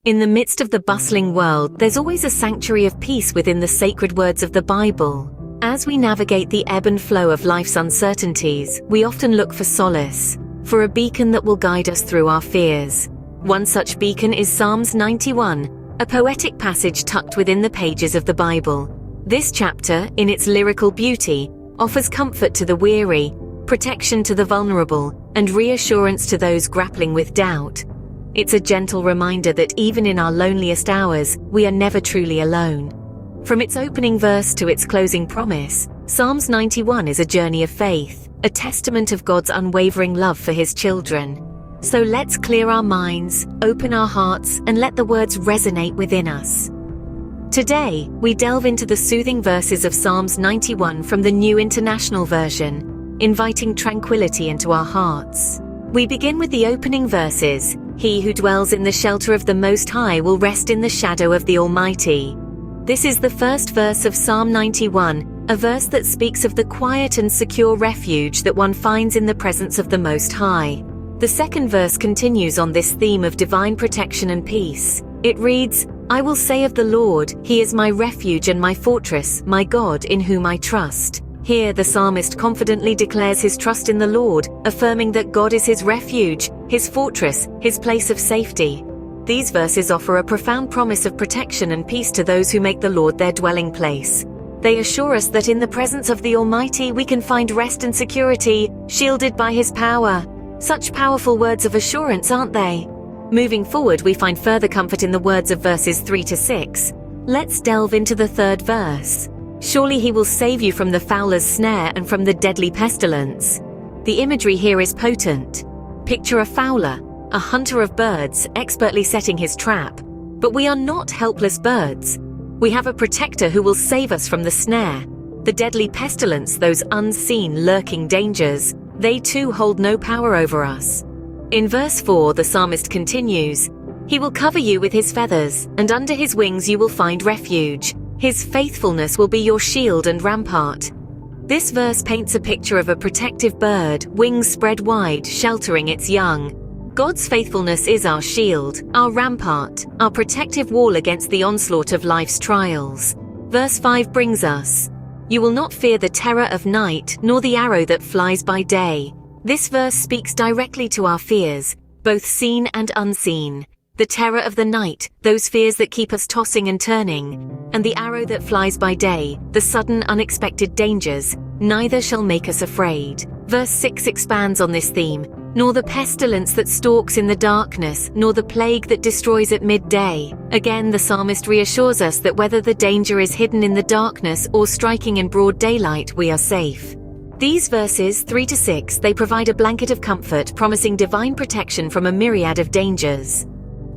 In the midst of the bustling world, there's always a sanctuary of peace within the sacred words of the Bible. As we navigate the ebb and flow of life's uncertainties, we often look for solace, for a beacon that will guide us through our fears. One such beacon is Psalms 91, a poetic passage tucked within the pages of the Bible. This chapter, in its lyrical beauty, offers comfort to the weary, protection to the vulnerable, and reassurance to those grappling with doubt. It's a gentle reminder that even in our loneliest hours, we are never truly alone. From its opening verse to its closing promise, Psalms 91 is a journey of faith, a testament of God's unwavering love for His children. So let's clear our minds, open our hearts, and let the words resonate within us. Today, we delve into the soothing verses of Psalms 91 from the New International Version, inviting tranquility into our hearts. We begin with the opening verses. He who dwells in the shelter of the Most High will rest in the shadow of the Almighty. This is the first verse of Psalm 91, a verse that speaks of the quiet and secure refuge that one finds in the presence of the Most High. The second verse continues on this theme of divine protection and peace. It reads, I will say of the Lord, He is my refuge and my fortress, my God in whom I trust. Here the psalmist confidently declares his trust in the Lord, affirming that God is his refuge, his fortress, his place of safety. These verses offer a profound promise of protection and peace to those who make the Lord their dwelling place. They assure us that in the presence of the Almighty we can find rest and security, shielded by His power. Such powerful words of assurance, aren't they? Moving forward, we find further comfort in the words of verses 3 to 6. Let's delve into the third verse. Surely He will save you from the fowler's snare and from the deadly pestilence. The imagery here is potent. Picture a fowler, a hunter of birds, expertly setting his trap. But we are not helpless birds. We have a protector who will save us from the snare. The deadly pestilence, those unseen, lurking dangers, they too hold no power over us. In verse 4, the psalmist continues, He will cover you with His feathers, and under His wings you will find refuge. His faithfulness will be your shield and rampart. This verse paints a picture of a protective bird, wings spread wide, sheltering its young. God's faithfulness is our shield, our rampart, our protective wall against the onslaught of life's trials. Verse 5 brings us, You will not fear the terror of night, nor the arrow that flies by day. This verse speaks directly to our fears, both seen and unseen. The terror of the night, those fears that keep us tossing and turning, and the arrow that flies by day, the sudden unexpected dangers, neither shall make us afraid. Verse 6 expands on this theme, nor the pestilence that stalks in the darkness, nor the plague that destroys at midday. Again, the psalmist reassures us that whether the danger is hidden in the darkness or striking in broad daylight, we are safe. These verses, 3 to 6, they provide a blanket of comfort, promising divine protection from a myriad of dangers.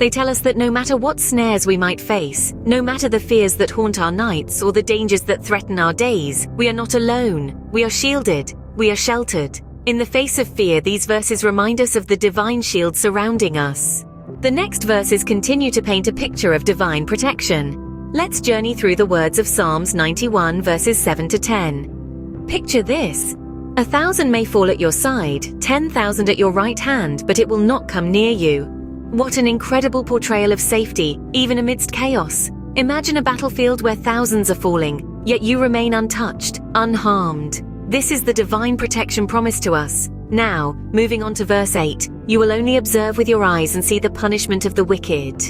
They tell us that no matter what snares we might face, no matter the fears that haunt our nights or the dangers that threaten our days, we are not alone. We are shielded. We are sheltered. In the face of fear, these verses remind us of the divine shield surrounding us. The next verses continue to paint a picture of divine protection. Let's journey through the words of Psalms 91 verses 7 to 10. Picture this. 1,000 may fall at your side, 10,000 at your right hand, but it will not come near you. What an incredible portrayal of safety, even amidst chaos. Imagine a battlefield where thousands are falling, yet you remain untouched, unharmed. This is the divine protection promised to us. Now, moving on to verse 8, you will only observe with your eyes and see the punishment of the wicked.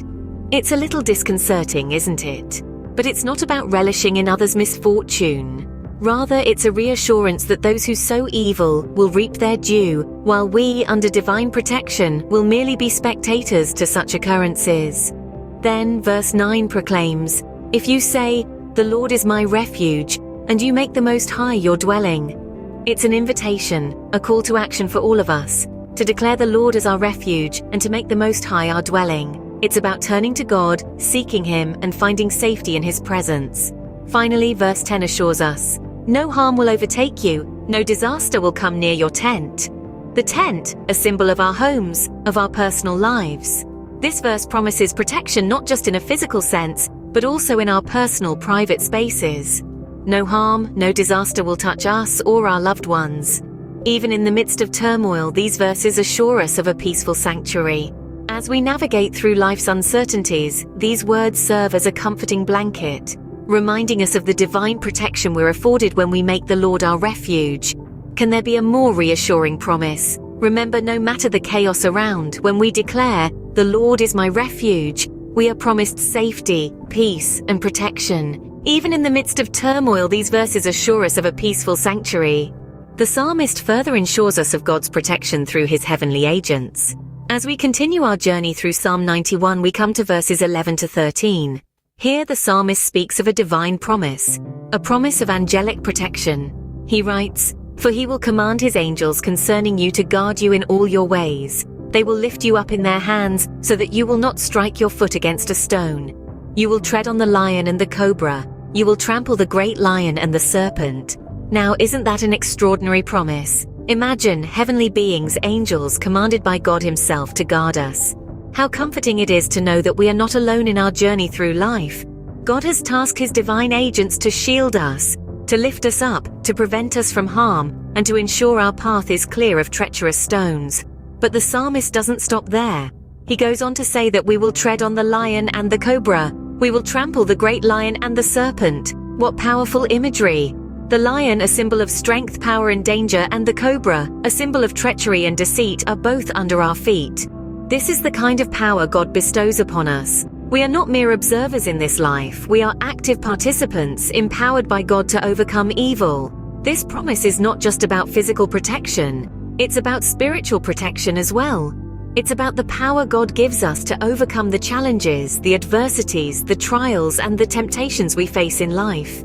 It's a little disconcerting, isn't it? But it's not about relishing in others' misfortune. Rather, it's a reassurance that those who sow evil will reap their due, while we, under divine protection, will merely be spectators to such occurrences. Then, verse 9 proclaims, If you say, The Lord is my refuge, and you make the Most High your dwelling. It's an invitation, a call to action for all of us, to declare the Lord as our refuge and to make the Most High our dwelling. It's about turning to God, seeking Him, and finding safety in His presence. Finally, verse 10 assures us, No harm will overtake you, no disaster will come near your tent. The tent, a symbol of our homes, of our personal lives. This verse promises protection not just in a physical sense, but also in our personal, private spaces. No harm, no disaster will touch us or our loved ones. Even in the midst of turmoil, these verses assure us of a peaceful sanctuary. As As we navigate through life's uncertainties, these words serve as a comforting blanket, reminding us of the divine protection we're afforded when we make the Lord our refuge. Can there be a more reassuring promise? Remember, no matter the chaos around, when we declare, "The Lord is my refuge," we are promised safety, peace, and protection. Even in the midst of turmoil, these verses assure us of a peaceful sanctuary. The psalmist further ensures us of God's protection through his heavenly agents. As we continue our journey through Psalm 91, we come to verses 11 to 13. Here the psalmist speaks of a divine promise, a promise of angelic protection. He writes, "For he will command his angels concerning you to guard you in all your ways. They will lift you up in their hands so that you will not strike your foot against a stone. You will tread on the lion and the cobra. You will trample the great lion and the serpent." Now, isn't that an extraordinary promise? Imagine heavenly beings, angels, commanded by God himself to guard us. How comforting it is to know that we are not alone in our journey through life. God has tasked his divine agents to shield us, to lift us up, to prevent us from harm, and to ensure our path is clear of treacherous stones. But the psalmist doesn't stop there. He goes on to say that we will tread on the lion and the cobra. We will trample the great lion and the serpent. What powerful imagery! The lion, a symbol of strength, power, and danger, and the cobra, a symbol of treachery and deceit, are both under our feet. This is the kind of power God bestows upon us. We are not mere observers in this life. We are active participants, empowered by God to overcome evil. This promise is not just about physical protection. It's about spiritual protection as well. It's about the power God gives us to overcome the challenges, the adversities, the trials, and the temptations we face in life.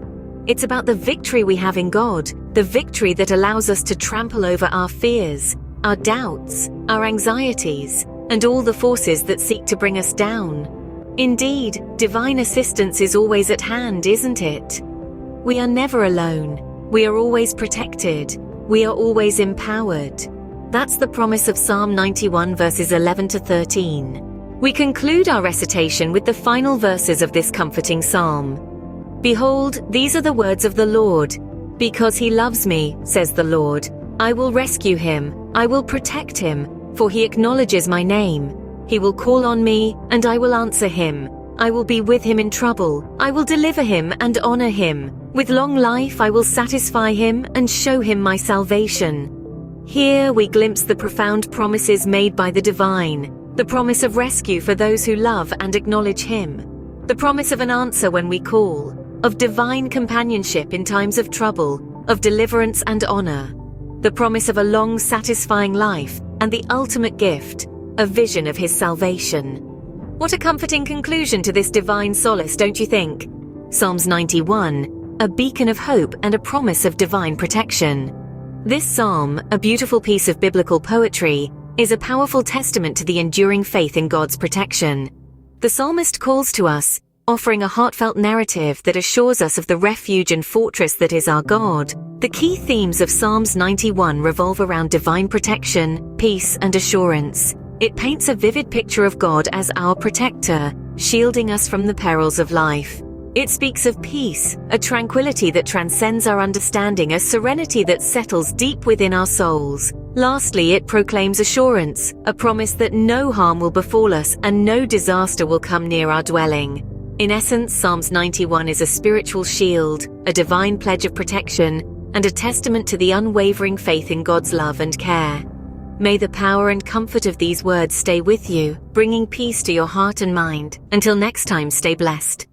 It's about the victory we have in God, the victory that allows us to trample over our fears, our doubts, our anxieties, and all the forces that seek to bring us down. Indeed, divine assistance is always at hand, isn't it? We are never alone. We are always protected. We are always empowered. That's the promise of Psalm 91 verses 11 to 13. We conclude our recitation with the final verses of this comforting psalm. "Behold, these are the words of the Lord. Because he loves me, says the Lord, I will rescue him, I will protect him, for he acknowledges my name. He will call on me, and I will answer him. I will be with him in trouble. I will deliver him and honor him. With long life I will satisfy him and show him my salvation." Here we glimpse the profound promises made by the divine, the promise of rescue for those who love and acknowledge him, the promise of an answer when we call, of divine companionship in times of trouble, of deliverance and honor, the promise of a long, satisfying life, and the ultimate gift, a vision of his salvation. What a comforting conclusion to this divine solace, don't you think? Psalms 91, a beacon of hope and a promise of divine protection. This psalm, a beautiful piece of biblical poetry, is a powerful testament to the enduring faith in God's protection. The psalmist calls to us, offering a heartfelt narrative that assures us of the refuge and fortress that is our God. The key themes of Psalms 91 revolve around divine protection, peace, and assurance. It paints a vivid picture of God as our protector, shielding us from the perils of life. It speaks of peace, a tranquility that transcends our understanding, a serenity that settles deep within our souls. Lastly, it proclaims assurance, a promise that no harm will befall us and no disaster will come near our dwelling. In essence, Psalms 91 is a spiritual shield, a divine pledge of protection, and a testament to the unwavering faith in God's love and care. May the power and comfort of these words stay with you, bringing peace to your heart and mind. Until next time, stay blessed.